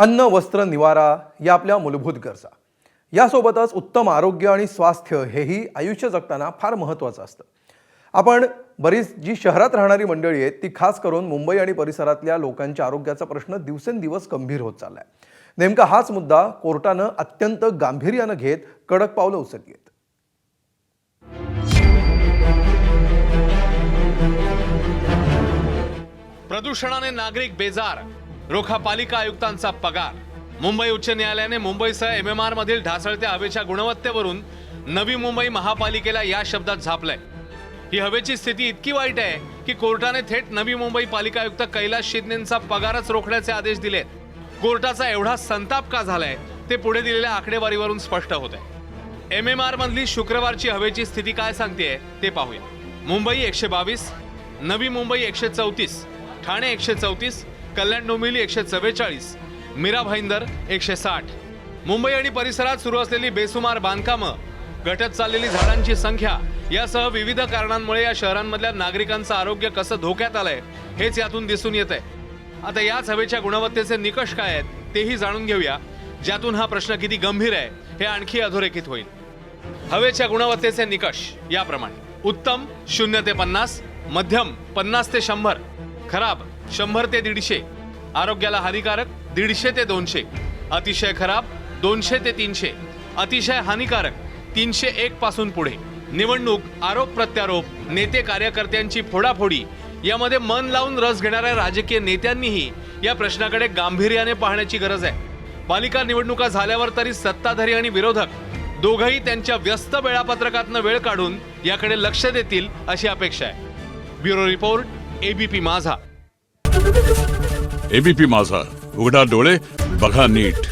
अन्न, वस्त्र, निवारा या आपल्या मूलभूत गरजा. यासोबतच उत्तम आरोग्य आणि स्वास्थ्य हेही आयुष्य जगताना फार महत्त्वाचं असतं. आपण बरीच जी शहरात राहणारी मंडळी आहेत ती खास करून मुंबई आणि परिसरातल्या लोकांच्या आरोग्याचा प्रश्न दिवसेंदिवस गंभीर होत चाललाय. नेमका हाच मुद्दा कोर्टानं अत्यंत गांभीर्यानं घेत कडक पावलं उचलली आहेत. प्रदूषणाने नागरिक बेजार, रोखा पालिका आयुक्तांचा पगार. मुंबई उच्च न्यायालयाने मुंबईसह MMR मधील ढासळत्या हवेच्या गुणवत्तेवरून नवी मुंबई महापालिकेला या शब्दात झापलंय. ही हवेची स्थिती इतकी वाईट आहे की कोर्टाने थेट नवी मुंबई पालिका आयुक्त कैलास शिंदेंचा पगारच रोखण्याचे आदेश दिलेत. कोर्टाचा एवढा संताप का झालाय ते पुढे दिलेल्या आकडेवारीवरून स्पष्ट होत आहे. MMR मधली शुक्रवारची हवेची स्थिती काय सांगतेय ते पाहूया. मुंबई 122, नवी मुंबई 134, ठाणे 134, कल्याण डोंबिवली 144, मीरा भाईंदर 160. मुंबई आणि परिसरात सुरू असलेली बेसुमार बांधकामं, घटत चाललेली झाडांची संख्या यासह विविध कारणांमुळे या शहरांमधल्या नागरिकांचं आरोग्य कसं धोक्यात आलंय हेच यातून दिसून येत आहे. आता याच हवेच्या गुणवत्तेचे निकष काय आहेत तेही जाणून घेऊया, ज्यातून हा प्रश्न किती गंभीर आहे हे आणखी अधोरेखित होईल. हवेच्या गुणवत्तेचे निकष याप्रमाणे: उत्तम 0 ते 50, मध्यम 50 ते 100, खराब 100 ते 150, आरोग्याला हानिकारक 150 ते 200, अतिशय खराब 200 ते 300, अतिशय हानिकारक 301 पासून पुढे. निवडणूक, आरोप प्रत्यारोप, नेते कार्यकर्त्यांची फोडाफोडी यामध्ये मन लावून रस घेणाऱ्या राजकीय नेत्यांनीही या प्रश्नाकडे गांभीर्याने पाहण्याची गरज आहे. पालिका निवडणुका झाल्यावर तरी सत्ताधारी आणि विरोधक दोघंही त्यांच्या व्यस्त वेळापत्रकातनं वेळ काढून याकडे लक्ष देतील अशी अपेक्षा आहे. ब्युरो रिपोर्ट, ABP माझा. ABP माझा, उघडा डोळे बघा नीट.